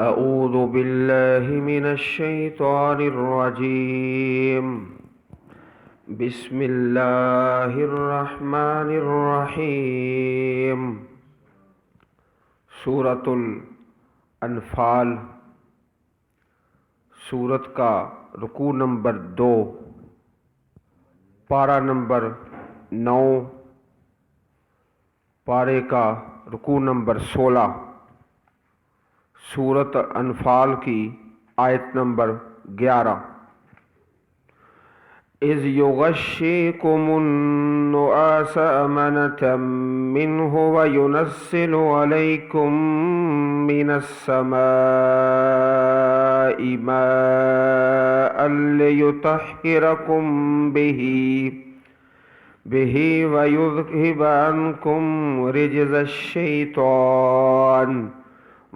أعوذ بالله من الشيطان الرجيم. بسم اللہ الرحمن الرحیم. سورۃ الانفال، سورت کا رکوع نمبر 2، پارہ نمبر 9، پارے کا رکوع نمبر 16، سورت انفال کی آیت نمبر 11. اذ یغشیکم النعاس امنة منه وینزل علیکم من السماء ماء لیطہرکم به ویذہب عنکم رجز الشیطان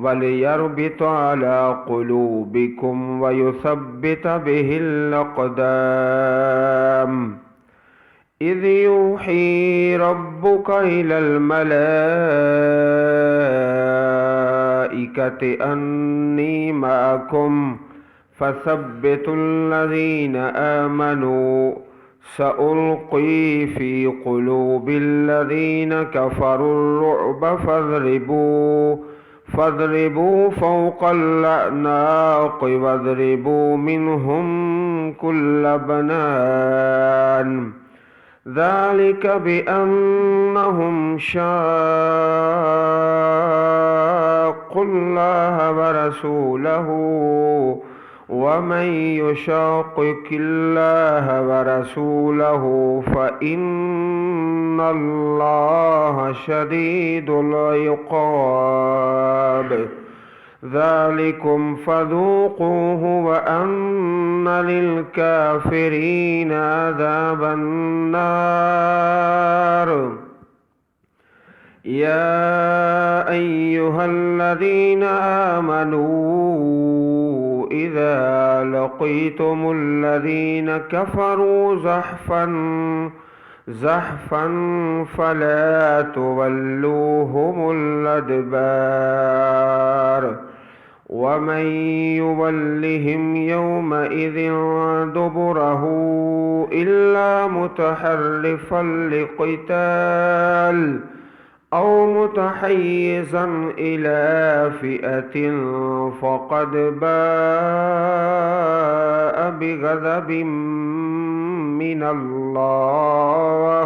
وَلِيَرْبِطَ عَلَىٰ قُلُوبِكُمْ وَيُثَبِّتَ بِهِ الْأَقْدَامَ. إِذْ يُوحِي رَبُّكَ إِلَى الْمَلَائِكَةِ أَنِّي مَعَكُمْ فَثَبِّتُوا الَّذِينَ آمَنُوا سَأُلْقِي فِي قُلُوبِ الَّذِينَ كَفَرُوا الرُّعْبَ فاضربوا فوق الأعناق واضربوا منهم كل بنان. ذلك بأنهم شاقوا الله ورسوله ومن يشاقق الله ورسوله فإن الله شديد العقاب. ذلكم فذوقوه وأن للكافرين عذاب النار. يا أيها الذين آمنوا إذا لقيتم الذين كفروا زحفا فلا تولوهم الأدبار. ومن يولهم يومئذ دبره إلا متحرفا لقتال أو متحيزا إلى فئة فقد باء بغضب من الله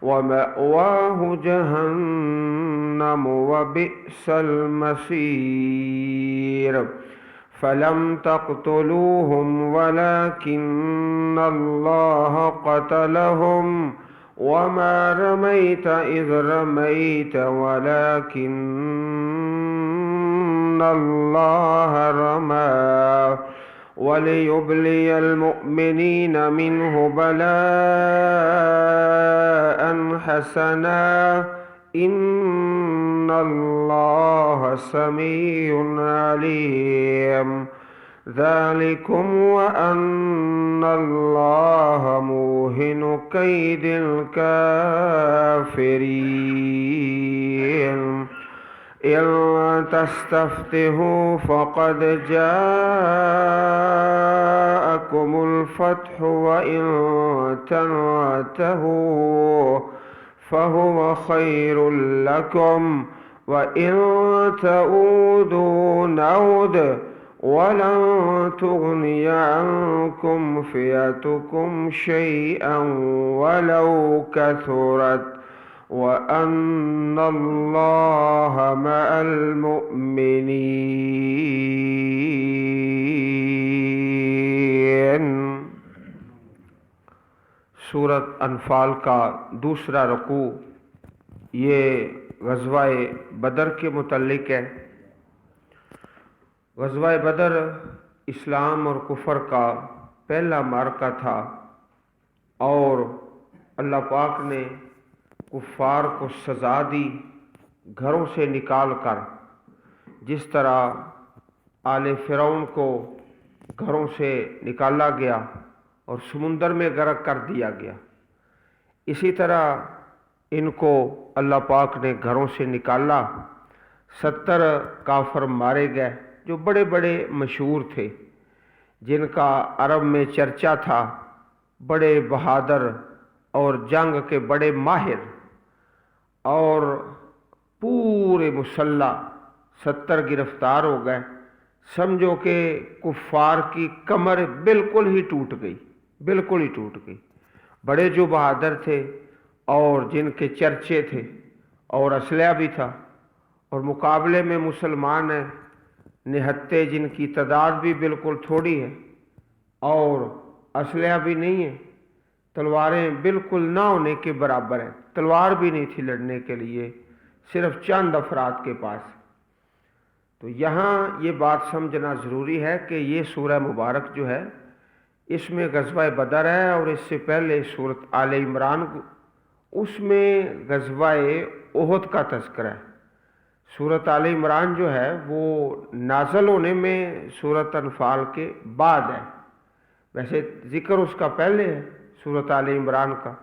ومأواه جهنم وبئس المصير. فلم تقتلوهم ولكن الله قتلهم وما رميت إذ رميت ولكن الله رمى وليبلي المؤمنين منه بلاء حسنا إن الله سميع عليم. ذلكم وأن الله موهن كيد الكافرين. إن تستفتحوا فقد جاءكم الفتح وإن تنتهوا فهو خير لكم وإن تعودوا نعد ولن تغني عنكم فئتكم شيئا ولو كثرت وأن الله مع المؤمنين. سورت انفال کا دوسرا رکوع یہ غزوہ بدر کے متعلق ہے. غزوہ بدر اسلام اور کفر کا پہلا معرکہ تھا اور اللہ پاک نے کفار کو سزا دی گھروں سے نکال کر، جس طرح آل فرعون کو گھروں سے نکالا گیا اور سمندر میں غرق کر دیا گیا، اسی طرح ان کو اللہ پاک نے گھروں سے نکالا. 70 کافر مارے گئے جو بڑے بڑے مشہور تھے، جن کا عرب میں چرچا تھا، بڑے بہادر اور جنگ کے بڑے ماہر، اور پورے مسلح 70 گرفتار ہو گئے۔ سمجھو کہ کفار کی کمر بالکل ہی ٹوٹ گئی، بالکل ہی ٹوٹ گئی۔ بڑے جو بہادر تھے اور جن کے چرچے تھے اور اسلحہ بھی تھا، اور مقابلے میں مسلمان ہیں نہتے جن کی تعداد بھی بالکل تھوڑی ہے اور اسلحہ بھی نہیں ہے، تلواریں بالکل نہ ہونے کے برابر ہیں، تلوار بھی نہیں تھی لڑنے کے لیے، صرف چند افراد کے پاس۔ تو یہاں یہ بات سمجھنا ضروری ہے کہ یہ سورہ مبارک جو ہے اس میں غزوہ بدر ہے، اور اس سے پہلے سورۃ آل عمران اس میں غزوہ احد کا تذکرہ ہے۔ سورۃ آل عمران جو ہے وہ نازل ہونے میں سورۃ انفال کے بعد ہے، ویسے ذکر اس کا پہلے ہے سورۃ آل عمران کا،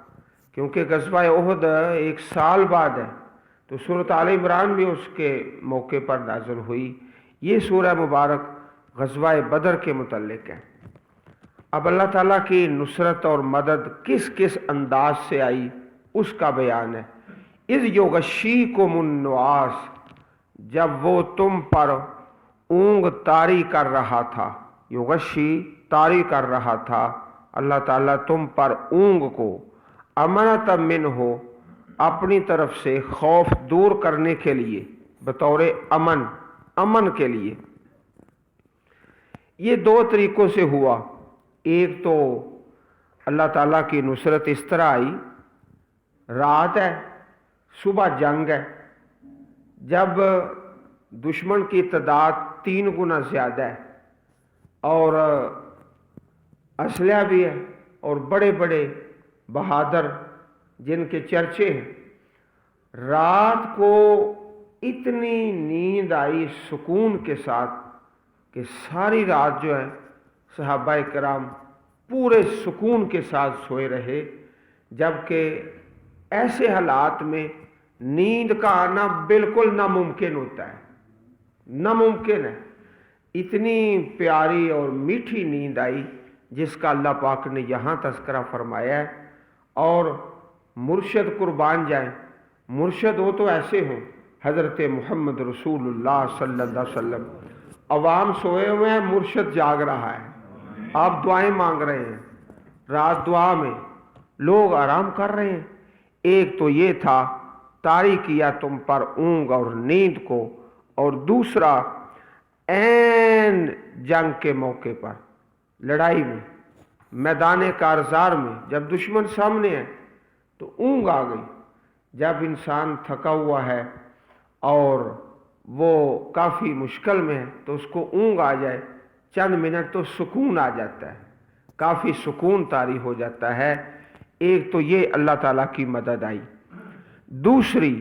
کیونکہ غزوہ احد 1 سال بعد ہے، تو سورۃ آل عمران بھی اس کے موقع پر نازل ہوئی۔ یہ سورہ مبارک غزوہ بدر کے متعلق ہے۔ اب اللہ تعالیٰ کی نصرت اور مدد کس کس انداز سے آئی اس کا بیان ہے۔ اذ یغشیکم النعاس، جب وہ تم پر اونگ طاری کر رہا تھا، یغشی طاری کر رہا تھا اللہ تعالیٰ تم پر اونگ کو، امنۃ منہ اپنی طرف سے خوف دور کرنے کے لیے، بطور امن کے لیے۔ یہ 2 طریقوں سے ہوا۔ ایک تو اللہ تعالیٰ کی نصرت اس طرح آئی، رات ہے، صبح جنگ ہے، جب دشمن کی تعداد 3 گنا زیادہ ہے اور اسلحہ بھی ہے اور بڑے بڑے بہادر جن کے چرچے ہیں، رات کو اتنی نیند آئی سکون کے ساتھ کہ ساری رات جو ہے صحابہ کرام پورے سکون کے ساتھ سوئے رہے، جبکہ ایسے حالات میں نیند کا آنا بالکل ناممکن ہوتا ہے، ناممکن ہے۔ اتنی پیاری اور میٹھی نیند آئی جس کا اللہ پاک نے یہاں تذکرہ فرمایا ہے، اور مرشد قربان جائیں، مرشد ہو تو ایسے ہوں، حضرت محمد رسول اللہ صلی اللہ علیہ وسلم۔ عوام سوئے ہوئے ہیں، مرشد جاگ رہا ہے، آپ دعائیں مانگ رہے ہیں، رات دعا میں لوگ آرام کر رہے ہیں۔ ایک تو یہ تھا طاری کیا تم پر اونگ اور نیند کو، اور دوسرا عین جنگ کے موقع پر، لڑائی میں، میدان کارزار میں جب دشمن سامنے ہے تو اونگ آ گئی۔ جب انسان تھکا ہوا ہے اور وہ کافی مشکل میں ہے تو اس کو اونگ آ جائے، چند منٹ تو سکون آ جاتا ہے، کافی سکون طاری ہو جاتا ہے۔ ایک تو یہ اللہ تعالیٰ کی مدد آئی۔ دوسری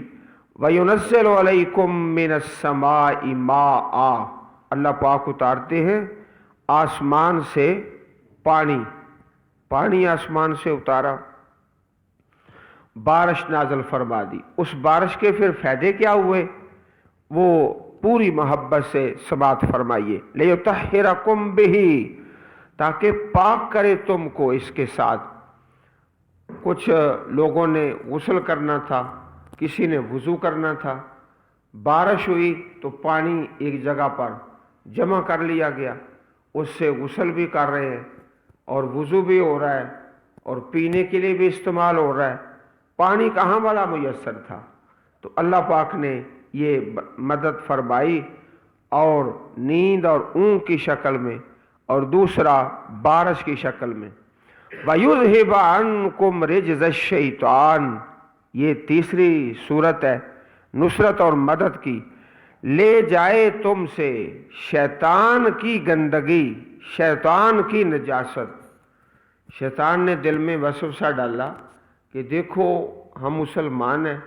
وَيُنَزِّلُ عَلَيْكُم مِّنَ السَّمَاءِ مَاءً، اللہ پاک اتارتے ہیں آسمان سے پانی آسمان سے اتارا، بارش نازل فرما دی۔ اس بارش کے پھر فائدے کیا ہوئے وہ پوری محبت سے سماعت فرمائیے۔ لِيُطَهِّرَكُم بِهِ، تاکہ پاک کرے تم کو اس کے ساتھ۔ کچھ لوگوں نے غسل کرنا تھا، کسی نے وضو کرنا تھا، بارش ہوئی تو پانی ایک جگہ پر جمع کر لیا گیا، اس سے غسل بھی کر رہے ہیں اور وضو بھی ہو رہا ہے اور پینے کے لیے بھی استعمال ہو رہا ہے۔ پانی کہاں والا میسر تھا؟ تو اللہ پاک نے یہ مدد فرمائی، اور نیند اور اونگ کی شکل میں، اور دوسرا بارش کی شکل میں۔ وَيُذْهِبَ عَنْكُمْ رِجْزَ الشَّيْطَانِ، یہ تیسری صورت ہے نصرت اور مدد کی۔ لے جائے تم سے شیطان کی گندگی، شیطان کی نجاست۔ شیطان نے دل میں وسوسہ ڈالا کہ دیکھو ہم مسلمان ہیں،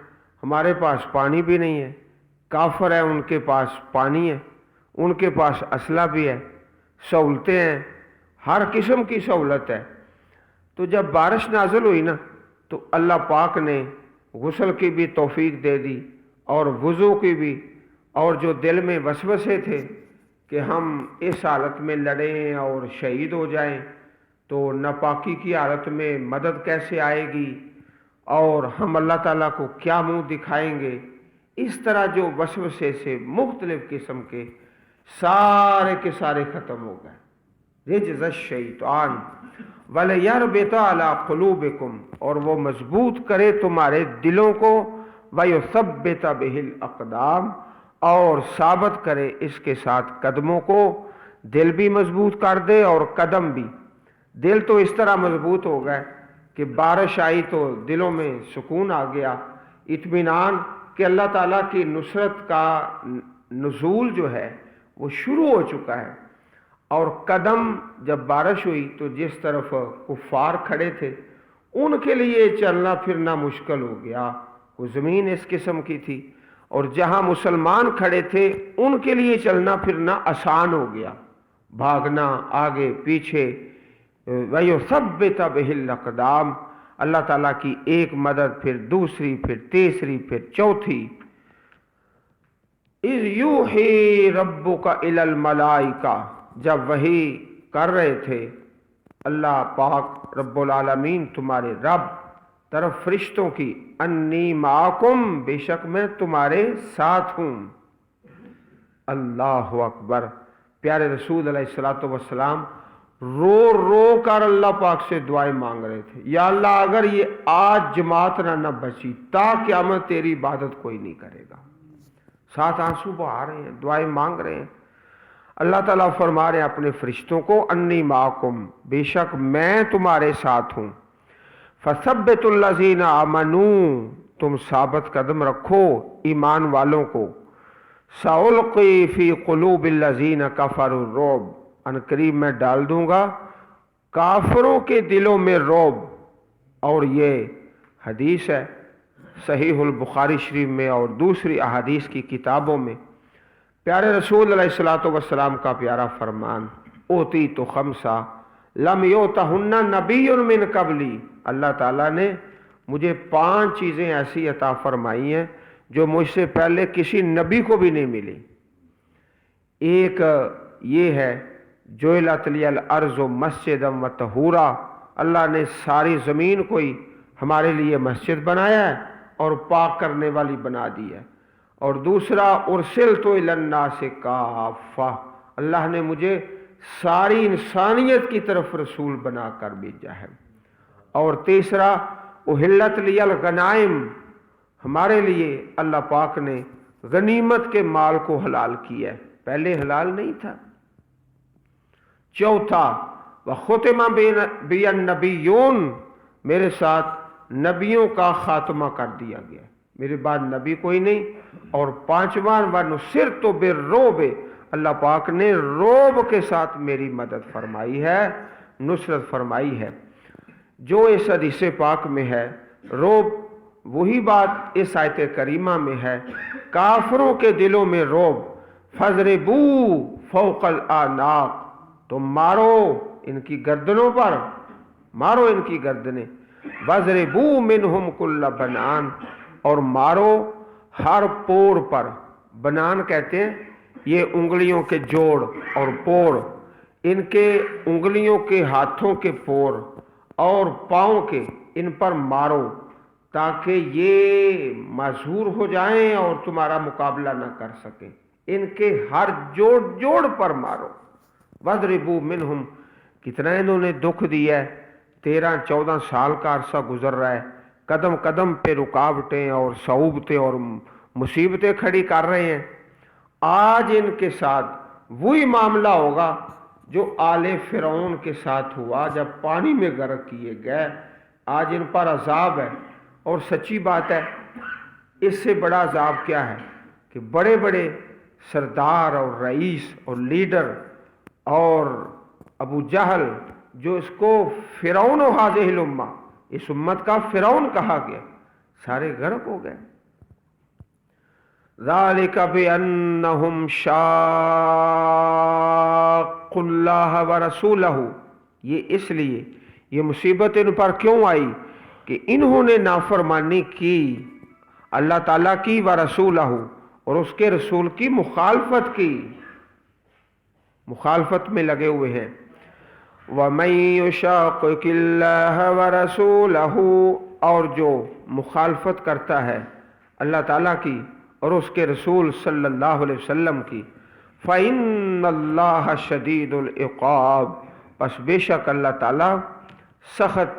ہمارے پاس پانی بھی نہیں ہے، کافر ہے ان کے پاس پانی ہے، ان کے پاس اسلحہ بھی ہے، سہولتیں ہیں، ہر قسم کی سہولت ہے۔ تو جب بارش نازل ہوئی نا تو اللہ پاک نے غسل کی بھی توفیق دے دی اور وضو کی بھی، اور جو دل میں وسوسے تھے کہ ہم اس حالت میں لڑیں اور شہید ہو جائیں تو ناپاکی کی حالت میں مدد کیسے آئے گی اور ہم اللہ تعالیٰ کو کیا منہ دکھائیں گے. اس طرح جو وسوسے سے مختلف قسم کے سارے ختم ہو گئے. رجز الشیطان وَلِيَرْبِطَ عَلَىٰ قُلُوبِكُمْ، اور وہ مضبوط کرے تمہارے دلوں کو، وَيُثَبِّتَ بِهِ الْأَقْدَامَ، اور ثابت کرے اس کے ساتھ قدموں کو. دل بھی مضبوط کر دے اور قدم بھی. دل تو اس طرح مضبوط ہو گئے کہ بارش آئی تو دلوں میں سکون آ گیا، اطمینان کہ اللہ تعالیٰ کی نصرت کا نزول جو ہے وہ شروع ہو چکا ہے. اور قدم جب بارش ہوئی تو جس طرف کفار کھڑے تھے ان کے لیے چلنا پھرنا مشکل ہو گیا. وہ زمین اس قسم کی تھی، اور جہاں مسلمان کھڑے تھے ان کے لیے چلنا پھرنا آسان ہو گیا، بھاگنا آگے پیچھے. وَيُثَبِّتَ بِهِ الْأَقْدَامَ، اللہ تعالیٰ کی ایک مدد، پھر دوسری، پھر تیسری، پھر چوتھی. اِذْ يُوحِي رَبُّكَ إِلَى الْمَلَائِكَةِ، جب وحی کر رہے تھے اللہ پاک رب العالمین تمہارے رب طرف فرشتوں کی، انی معکم، بے شک میں تمہارے ساتھ ہوں. اللہ اکبر. پیارے رسول علیہ السلام رو رو کر اللہ پاک سے دعائیں مانگ رہے تھے. یا اللہ اگر یہ آج جماعت نہ بچی تا قیامت تیری عبادت کوئی نہیں کرے گا. ساتھ آنسو بہا رہے ہیں، دعائیں مانگ رہے ہیں. اللہ تعالیٰ فرما رہے ہیں اپنے فرشتوں کو، انی معکم، بے شک میں تمہارے ساتھ ہوں. فثبت الذین آمنوا، تم ثابت قدم رکھو ایمان والوں کو. سألقی فی قلوب الذین کفروا الرعب، ان قریب میں ڈال دوں گا کافروں کے دلوں میں رعب. اور یہ حدیث ہے صحیح البخاری شریف میں اور دوسری احادیث کی کتابوں میں. پیارے رسول علیہ السلام کا پیارا فرمان، اوتی تو خمسہ لم یؤتہن نبی من قبلی، اللہ تعالیٰ نے مجھے 5 چیزیں ایسی عطا فرمائی ہیں جو مجھ سے پہلے کسی نبی کو بھی نہیں ملی. ایک یہ ہے جعلت لی الارض مسجدا وطہورا، اللہ نے ساری زمین کو ہی ہمارے لیے مسجد بنایا ہے اور پاک کرنے والی بنا دی ہے. اور دوسرا ارسلت الی الناس کافہ، اللہ نے مجھے ساری انسانیت کی طرف رسول بنا کر بھیجا ہے. اور تیسرا احلت لی الغنائم، ہمارے لیے اللہ پاک نے غنیمت کے مال کو حلال کیا ہے، پہلے حلال نہیں تھا. چوتھا وختم بی النبیون، میرے ساتھ نبیوں کا خاتمہ کر دیا گیا، میرے بعد نبی کوئی نہیں. اور پانچواں ونصرت بالرعب، اللہ پاک نے رعب کے ساتھ میری مدد فرمائی ہے، نصرت فرمائی ہے. جو اس حدیث پاک میں ہے رعب، وہی بات اس آیت کریمہ میں ہے. کافروں کے دلوں میں رعب. فَاضْرِبُوا فَوْقَ الْأَعْنَاقِ، تم مارو ان کی گردنوں پر، مارو ان کی گردنیں. وَاضْرِبُوا مِنْهُمْ كُلَّ بَنَانٍ، اور مارو ہر پور پر. بنان کہتے ہیں یہ انگلیوں کے جوڑ اور پور، ان کے انگلیوں کے ہاتھوں کے پور اور پاؤں کے، ان پر مارو تاکہ یہ معذور ہو جائیں اور تمہارا مقابلہ نہ کر سکیں. ان کے ہر جوڑ پر مارو. وَاضْرِبُوا مِنْهُمْ، کتنا انہوں نے دکھ دیا ہے، 13-14 سال کا عرصہ گزر رہا ہے، قدم قدم پہ رکاوٹیں اور صعوبتیں اور مصیبتیں کھڑی کر رہے ہیں. آج ان کے ساتھ وہی معاملہ ہوگا جو آل فرعون کے ساتھ ہوا جب پانی میں غرق کیے گئے. آج ان پر عذاب ہے، اور سچی بات ہے اس سے بڑا عذاب کیا ہے کہ بڑے بڑے سردار اور رئیس اور لیڈر اور ابو جہل، جو اس کو فرعون و ہذہ الامہ، اس امت کا فرعون کہا گیا، سارے غرق ہو گئے. ذالک بانہم شاقوا اللہ ورسولہ، یہ اس لیے، یہ مصیبت ان پر کیوں آئی کہ انہوں نے نافرمانی کی اللہ تعالیٰ کی، ورسولہ، اور اس کے رسول کی مخالفت کی. مخالفت میں لگے ہوئے ہیں۔ وَمَن يُشَاقِقِ اللَّهَ وَرَسُولَهُ، اور جو مخالفت کرتا ہے اللہ تعالیٰ کی اور اس کے رسول صلی اللہ علیہ وسلم کی، فَإِنَّ اللَّهَ شَدِيدُ الْعِقَابِ، پس بے شک اللہ تعالیٰ سخت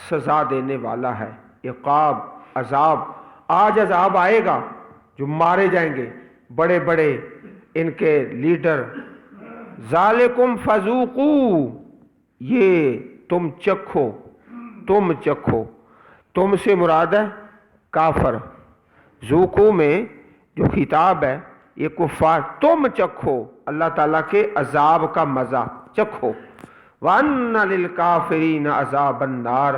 سزا دینے والا ہے۔ عقاب، عذاب، آج عذاب آئے گا، جو مارے جائیں گے بڑے بڑے ان کے لیڈر۔ ذالکم فذوقوا، یہ تم چکھو، تم چکھو، تم سے مراد ہے کافر، ذوقوا میں جو خطاب ہے یہ کفار، تم چکھو اللہ تعالیٰ کے عذاب کا مزہ چکھو۔ وَأَنَّ لِلْكَافِرِينَ عَذَابَ النَّارِ،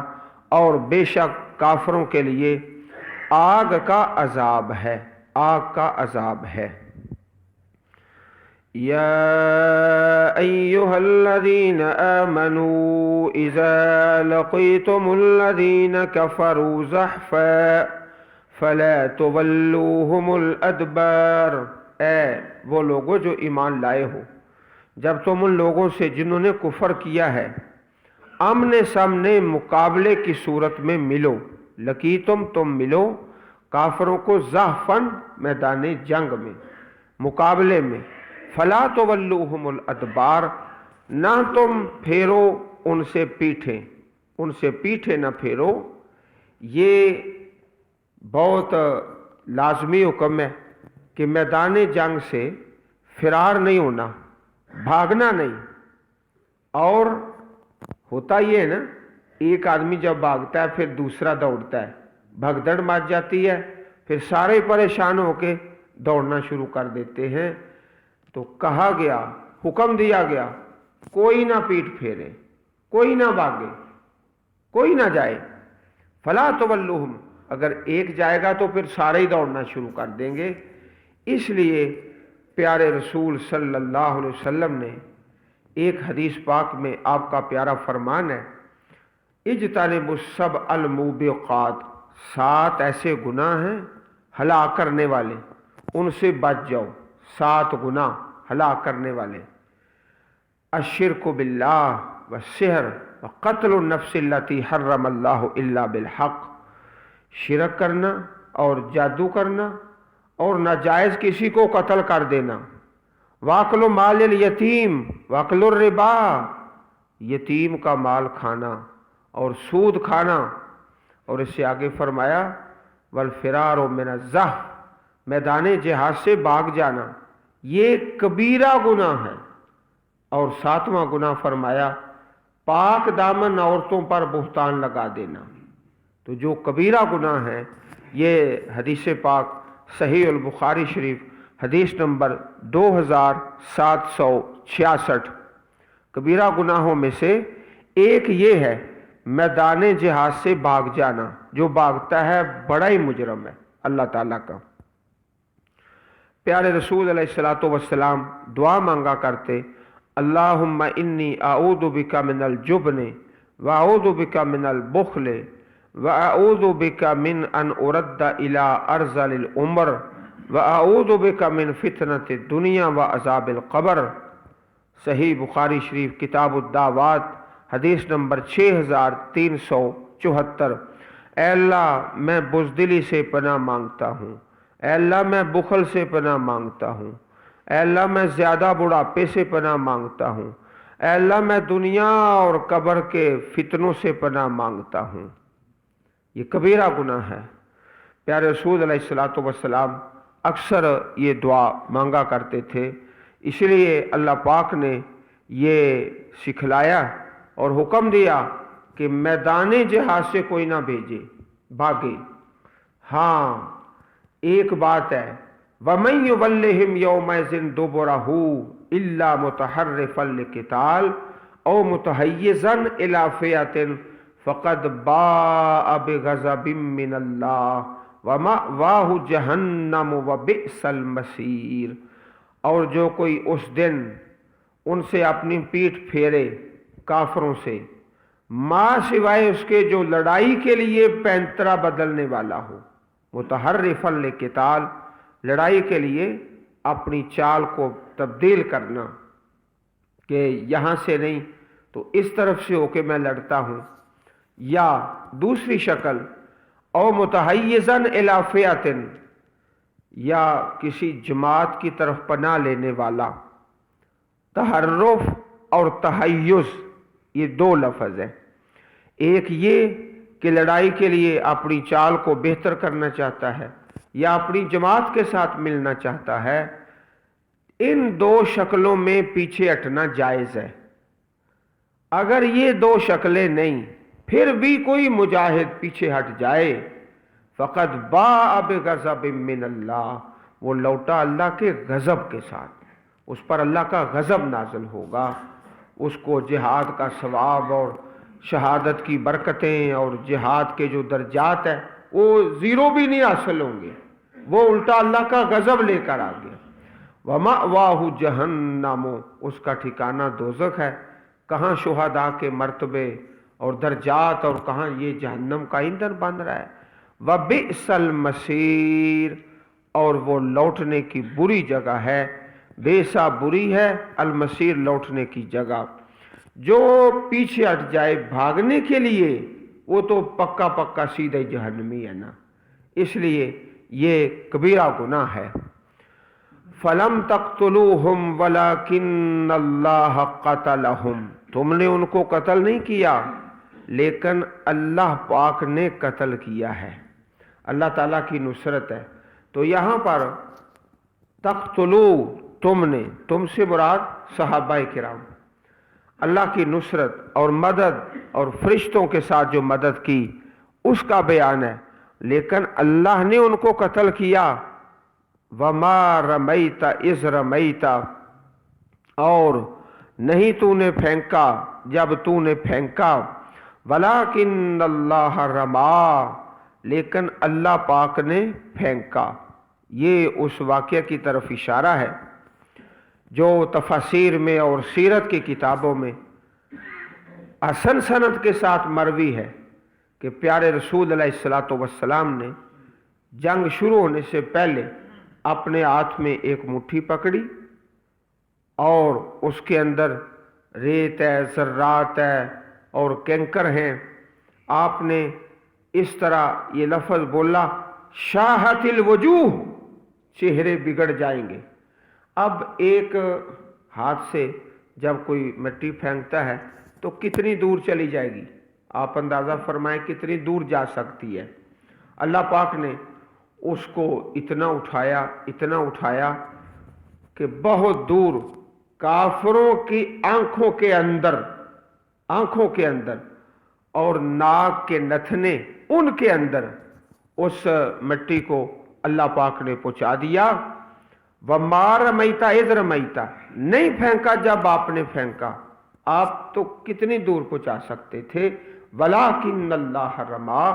اور بے شک کافروں کے لیے آگ کا عذاب ہے، آگ کا عذاب ہے۔ یا ایھا الذین آمنوا اذا لقیتم الذین کفروا زحفا فلا تولوہم الادبار، اے وہ لوگوں جو ایمان لائے ہو، جب تم ان لوگوں سے جنہوں نے کفر کیا ہے آمنے سامنے مقابلے کی صورت میں ملو، لقیتم تم ملو کافروں کو زحفاً میدان جنگ میں، مقابلے میں، فلا تولوہم الادبار، نہ تم پھیرو ان سے پیٹھیں، ان سے پیٹھے نہ پھیرو۔ یہ بہت لازمی حکم ہے کہ میدان جنگ سے فرار نہیں ہونا، بھاگنا نہیں۔ اور ہوتا یہ ہے نا، ایک آدمی جب بھاگتا ہے پھر دوسرا دوڑتا ہے، بھگدڑ مچ جاتی ہے، پھر سارے پریشان ہو کے دوڑنا شروع کر دیتے ہیں۔ تو کہا گیا، حکم دیا گیا، کوئی نہ پیٹ پھیرے، کوئی نہ بھاگے، کوئی نہ جائے۔ فلا تولوہم، اگر ایک جائے گا تو پھر سارے ہی دوڑنا شروع کر دیں گے۔ اس لیے پیارے رسول صلی اللہ علیہ وسلم نے ایک حدیث پاک میں آپ کا پیارا فرمان ہے، اجتنبوا السبع الموبقات، 7 ایسے گناہ ہیں ہلاک کرنے والے، ان سے بچ جاؤ، 7 گناہ ہلاک کرنے والے۔ الشرک باللہ والسحر وقتل النفس التي حرم اللہ الا بالحق، شرک کرنا اور جادو کرنا اور ناجائز کسی کو قتل کر دینا۔ واکل مال الیتیم واکل الربا، یتیم کا مال کھانا اور سود کھانا۔ اور اس سے آگے فرمایا والفرار من الزحف، میدان جہاد سے بھاگ جانا، یہ کبیرہ گناہ ہے۔ اور 7واں گناہ فرمایا پاک دامن عورتوں پر بہتان لگا دینا۔ تو جو کبیرہ گناہ ہیں، یہ حدیث پاک صحیح البخاری شریف حدیث نمبر 2766، کبیرہ گناہوں میں سے ایک یہ ہے میدان جہاد سے بھاگ جانا۔ جو بھاگتا ہے بڑا ہی مجرم ہے اللہ تعالیٰ کا۔ پیارے رسول علیہ الصلوۃ والسلام دعا مانگا کرتے، اللہم انی اعوذ بک من الجبن واعوذ بک من البخل واعوذ بک من ان ارد الی ارذل العمر واعوذ بک من فتنۃ الدنیا وعذاب القبر۔ صحیح بخاری شریف کتاب الدعوات حدیث نمبر 6374۔ اے اللہ میں بزدلی سے پناہ مانگتا ہوں، اے اللہ میں بخل سے پناہ مانگتا ہوں، اے اللہ میں زیادہ بڑھاپے سے پناہ مانگتا ہوں، اے اللہ میں دنیا اور قبر کے فتنوں سے پناہ مانگتا ہوں۔ یہ کبیرہ گناہ ہے۔ پیارے رسول علیہ الصلوۃ والسلام اکثر یہ دعا مانگا کرتے تھے، اس لیے اللہ پاک نے یہ سکھلایا اور حکم دیا کہ میدان جہاد سے کوئی نہ بھیجے، بھاگے۔ ہاں ایک بات ہے، وَمَن يُوَلِّهِمْ يَوْمَئِذٍ دُبُرَهُ إِلَّا مُتَحَرِّفًا لِقِتَالٍ أَوْ مُتَحَيِّزًا إِلَى فِئَةٍ فَقَدْ بَاءَ بِغَضَبٍ مِّنَ اللَّهِ وَمَأْوَاهُ جَهَنَّمُ وَبِئْسَ الْمَصِيرُ، اور جو کوئی اس دن ان سے اپنی پیٹھ پھیرے کافروں سے، ماں سوائے اس کے جو لڑائی کے لیے پینترا بدلنے والا ہو، متحرفا لقتال، لڑائی کے لیے اپنی چال کو تبدیل کرنا، کہ یہاں سے نہیں تو اس طرف سے ہو کے میں لڑتا ہوں، یا دوسری شکل او متحیزن الی فئۃ، یا کسی جماعت کی طرف پناہ لینے والا۔ تحرف اور تحیز یہ دو لفظ ہیں، ایک یہ کہ لڑائی کے لیے اپنی چال کو بہتر کرنا چاہتا ہے یا اپنی جماعت کے ساتھ ملنا چاہتا ہے، ان دو شکلوں میں پیچھے ہٹنا جائز ہے۔ اگر یہ دو شکلیں نہیں پھر بھی کوئی مجاہد پیچھے ہٹ جائے، فقط باء بغضب من اللہ، وہ لوٹا اللہ کے غضب کے ساتھ، اس پر اللہ کا غضب نازل ہوگا، اس کو جہاد کا ثواب اور شہادت کی برکتیں اور جہاد کے جو درجات ہیں وہ زیرو بھی نہیں حاصل ہوں گے، وہ الٹا اللہ کا غضب لے کر آ گیا۔ وَمَأْوَاهُ جَهَنَّمُ، اس کا ٹھکانہ دوزخ ہے۔ کہاں شہداء کے مرتبے اور درجات اور کہاں یہ جہنم کا ایندھن بن رہا ہے۔ وَبِئْسَ الْمَصِيرُ، اور وہ لوٹنے کی بری جگہ ہے، بیسا بری ہے، المصیر لوٹنے کی جگہ۔ جو پیچھے ہٹ جائے بھاگنے کے لیے وہ تو پکا پکا سیدھے جہنمی ہے نا، اس لیے یہ کبیرہ گناہ ہے۔ فَلَمْ تَقْتُلُوهُمْ وَلَكِنَّ اللَّهَ قَتَلَهُمْ، تم نے ان کو قتل نہیں کیا لیکن اللہ پاک نے قتل کیا ہے، اللہ تعالیٰ کی نصرت ہے۔ تو یہاں پر تقتلو، تم نے، تم سے مراد صحابہ کرام، اللہ کی نصرت اور مدد اور فرشتوں کے ساتھ جو مدد کی اس کا بیان ہے، لیکن اللہ نے ان کو قتل کیا۔ وَمَا رَمَيْتَ إِذْ رَمَيْتَ، اور نہیں تو نے پھینکا جب تو نے پھینکا، وَلَكِنَّ اللَّهَ رَمَا، لیکن اللہ پاک نے پھینکا۔ یہ اس واقعہ کی طرف اشارہ ہے جو تفاسیر میں اور سیرت کی کتابوں میں حسن سند کے ساتھ مروی ہے کہ پیارے رسول علیہ السلام نے جنگ شروع ہونے سے پہلے اپنے ہاتھ میں ایک مٹھی پکڑی اور اس کے اندر ریت ہے، ذرات ہے اور کنکر ہیں۔ آپ نے اس طرح یہ لفظ بولا، شاہت الوجوہ، چہرے بگڑ جائیں گے۔ اب ایک ہاتھ سے جب کوئی مٹی پھینکتا ہے تو کتنی دور چلی جائے گی، آپ اندازہ فرمائیں کتنی دور جا سکتی ہے۔ اللہ پاک نے اس کو اتنا اٹھایا کہ بہت دور کافروں کی آنکھوں کے اندر اور ناک کے نتھنے ان کے اندر اس مٹی کو اللہ پاک نے پہنچا دیا۔ وَمَا رَمَيْتَ إِذْ رَمَيْتَ، نہیں پھینکا جب آپ نے پھینکا، آپ تو کتنی دور پہنچا سکتے تھے۔ وَلَكِنَّ اللَّهَ رَمَا،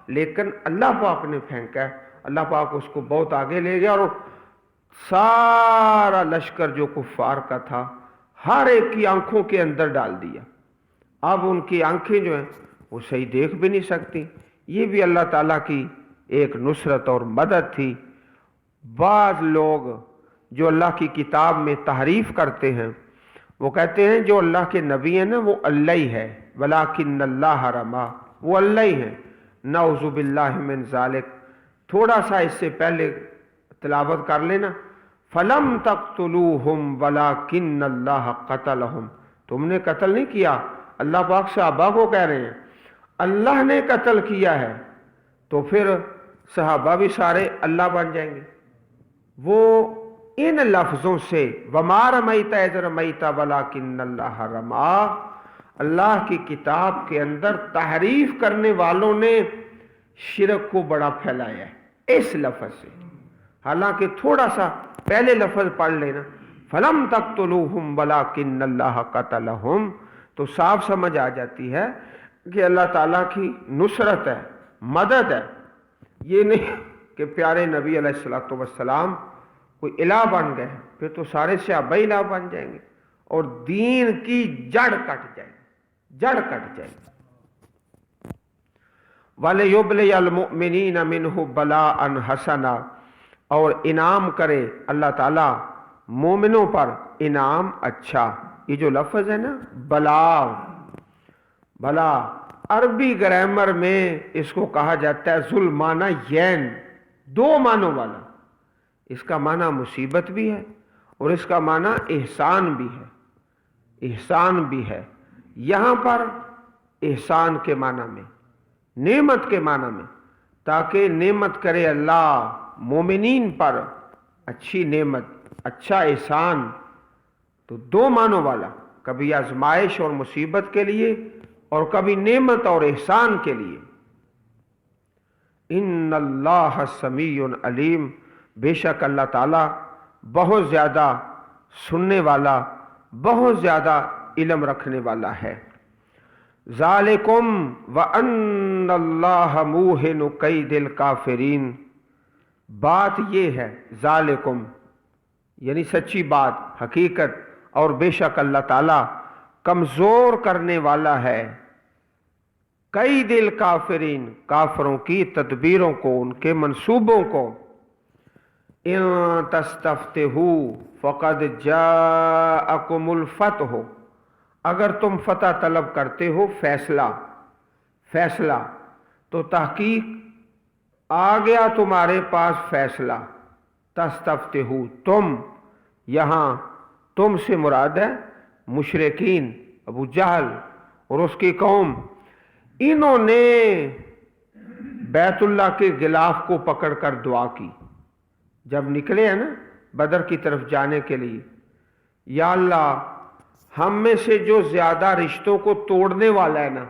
لیکن اللہ پاک نے پھینکا، اللہ پاک اس کو بہت آگے لے گیا اور سارا لشکر جو کفار کا تھا ہر ایک کی آنکھوں کے اندر ڈال دیا۔ اب ان کی آنکھیں جو ہیں وہ صحیح دیکھ بھی نہیں سکتی۔ یہ بھی اللہ تعالیٰ کی ایک نصرت اور مدد تھی۔ بعض لوگ جو اللہ کی کتاب میں تحریف کرتے ہیں وہ کہتے ہیں جو اللہ کے نبی ہیں نا وہ اللہ ہی ہے، وَلَكِنَّ اللَّهَ رَمَا، وہ اللہ ہی ہیں۔ نعوذ باللہ من ذالک، تھوڑا سا اس سے پہلے تلاوت کر لینا، فَلَمْ تَقْتُلُوهُمْ وَلَكِنَّ اللَّهَ قَتَلَهُمْ، تم نے قتل نہیں کیا، اللہ پاک صحابہ کو کہہ رہے ہیں اللہ نے قتل کیا ہے، تو پھر صحابہ بھی سارے اللہ بن جائیں گے۔ وہ ان لفظوں سے وَمَا رَمَيْتَ إِذْ رَمَيْتَ وَلَكِنَّ اللَّهَ رَمَا، اللہ کی کتاب کے اندر تحریف کرنے والوں نے شرک کو بڑا پھیلایا ہے اس لفظ سے۔ حالانکہ تھوڑا سا پہلے لفظ پڑھ لینا، فَلَمْ تَقْتُلُوهُمْ وَلَكِنَّ اللَّهَ قَتَلَهُمْ، تو صاف سمجھ آ جاتی ہے کہ اللہ تعالیٰ کی نصرت ہے، مدد ہے۔ یہ نہیں کہ پیارے نبی علیہ السلام کوئی الہ بن گئے پھر تو سارے صحابہ الہ بن جائیں گے اور دین کی جڑ کٹ جائے گی۔ وَلِيُبْلِيَ الْمُؤْمِنِينَ مِنْهُ بَلَاءً حَسَنًا، اور انعام کرے اللہ تعالیٰ مومنوں پر انعام اچھا۔ یہ جو لفظ ہے نا بلا، بلا عربی گرامر میں اس کو کہا جاتا ہے ظلمانہ یین، دو معنوں والا۔ اس کا معنی مصیبت بھی ہے اور اس کا معنی احسان بھی ہے، احسان بھی ہے۔ یہاں پر احسان کے معنی میں، نعمت کے معنی میں، تاکہ نعمت کرے اللہ مومنین پر، اچھی نعمت، اچھا احسان، تو دو معنوں والا، کبھی آزمائش اور مصیبت کے لیے اور کبھی نعمت اور احسان کے لیے۔ ان اللہ سمیع علیم، بے شک اللہ تعالیٰ بہت زیادہ سننے والا، بہت زیادہ علم رکھنے والا ہے۔ ذالکم وان اللہ موہن کید الکافرین، بات یہ ہے، ذالکم یعنی سچی بات، حقیقت، اور بے شک اللہ تعالیٰ کمزور کرنے والا ہے کید الکافرین، کافروں کی تدبیروں کو، ان کے منصوبوں کو۔ ان تستفتحوا فقد جاءکم الفتح، اگر تم فتح طلب کرتے ہو، فیصلہ، فیصلہ، تو تحقیق آ گیا تمہارے پاس فیصلہ۔ تستفتحوا، تم، یہاں تم سے مراد ہے مشرکین، ابو جہل اور اس کی قوم، انہوں نے بیت اللہ کے غلاف کو پکڑ کر دعا کی جب نکلے ہیں نا بدر کی طرف جانے کے لیے، یا اللہ ہم میں سے جو زیادہ رشتوں کو توڑنے والا ہے نا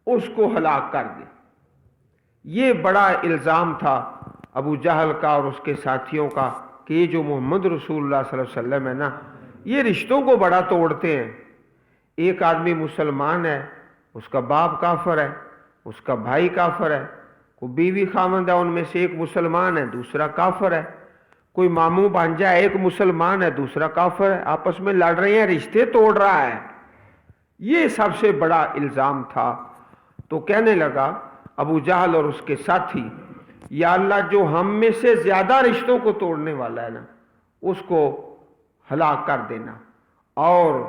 اس کو ہلاک کر دے۔ یہ بڑا الزام تھا ابو جہل کا اور اس کے ساتھیوں کا کہ یہ جو محمد رسول اللہ صلی اللہ علیہ وسلم ہے نا، یہ رشتوں کو بڑا توڑتے ہیں۔ ایک آدمی مسلمان ہے، اس کا باپ کافر ہے، اس کا بھائی کافر ہے، کوئی بیوی خاوند ہے، ان میں سے ایک مسلمان ہے، دوسرا کافر ہے، کوئی ماموں بھانجا ہے، ایک مسلمان ہے، دوسرا کافر ہے، آپس میں لڑ رہے ہیں، رشتے توڑ رہا ہے۔ یہ سب سے بڑا الزام تھا۔ تو کہنے لگا ابو جہل اور اس کے ساتھی، یا اللہ جو ہم میں سے زیادہ رشتوں کو توڑنے والا ہے نا اس کو ہلاک کر دینا۔ اور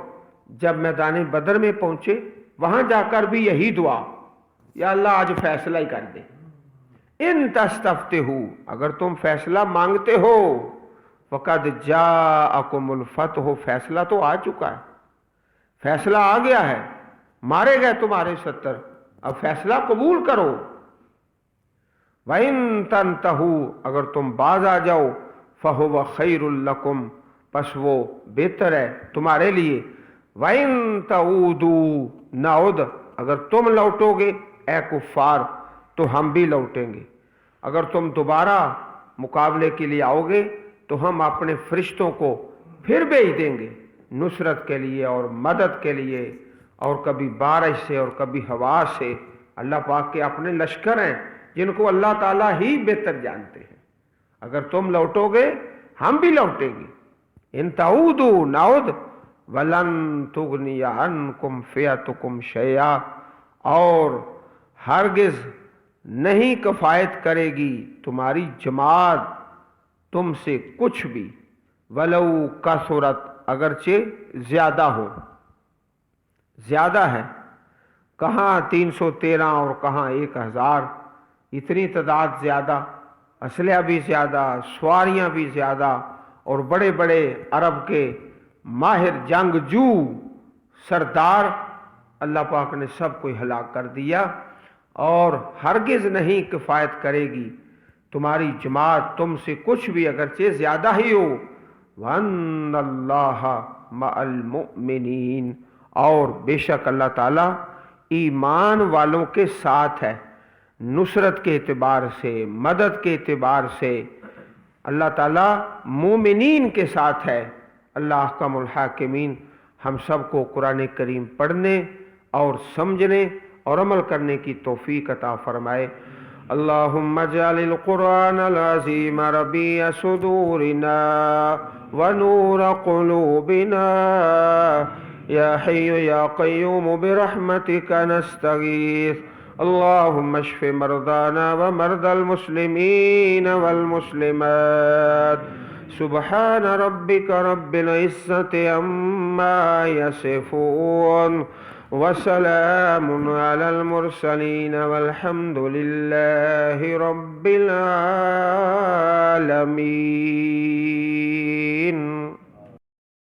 جب میدان بدر میں پہنچے وہاں جا کر بھی یہی دعا، یا اللہ آج فیصلہ ہی کر دے۔ ان تستفتحوا، اگر تم فیصلہ مانگتے ہو، فقد جاءکم الفتح، فیصلہ تو آ چکا ہے، فیصلہ آ گیا ہے، مارے گئے تمہارے 70، اب فیصلہ قبول کرو۔ وَإِن تَنْتَهُوا، اگر تم باز آ جاؤ، فَهُوَ خَيْرٌ لَكُمْ، پس وہ بہتر ہے تمہارے لیے۔ وَإِن تَعُودُوا نَعُدْ، اگر تم لوٹو گے اے کفار تو ہم بھی لوٹیں گے۔ اگر تم دوبارہ مقابلے کے لیے آؤ گے تو ہم اپنے فرشتوں کو پھر بھیج دیں گے نصرت کے لیے اور مدد کے لیے، اور کبھی بارش سے اور کبھی ہوا سے۔ اللہ پاک کے اپنے لشکر ہیں جن کو اللہ تعالیٰ ہی بہتر جانتے ہیں۔ اگر تم لوٹو گے ہم بھی لوٹیں گے۔ ان تعودوا نعود ولن تغنی عنکم فئتکم شیئا، اور ہرگز نہیں کفایت کرے گی تمہاری جماعت تم سے کچھ بھی، ولو کثرت، اگرچہ زیادہ ہو۔ زیادہ ہے، کہاں 313 اور کہاں 1000، اتنی تعداد زیادہ، اسلحہ بھی زیادہ، سواریاں بھی زیادہ، اور بڑے بڑے عرب کے ماہر جنگجو سردار، اللہ پاک نے سب کو ہلاک کر دیا، اور ہرگز نہیں کفایت کرے گی تمہاری جماعت تم سے کچھ بھی، اگرچہ زیادہ ہی ہو۔ وَأَنَّ اللَّهَ مَعَ الْمُؤْمِنِينَ، اور بے شک اللہ تعالیٰ ایمان والوں کے ساتھ ہے، نصرت کے اعتبار سے، مدد کے اعتبار سے اللہ تعالیٰ مومنین کے ساتھ ہے۔ اللہ احکم الحاکمین ہم سب کو قرآن کریم پڑھنے اور سمجھنے اور عمل کرنے کی توفیق عطا فرمائے۔ اللہم اجعل القرآن العظیم ربیع صدورنا ونور قلوبنا یا حی یا قیوم برحمتک نستغیث۔ اللہم اشف مرضانا ومرضى المسلمین والمسلمات سبحان ربك رب العزة عما يصفون وسلام على المرسلين والحمد لله رب العالمين.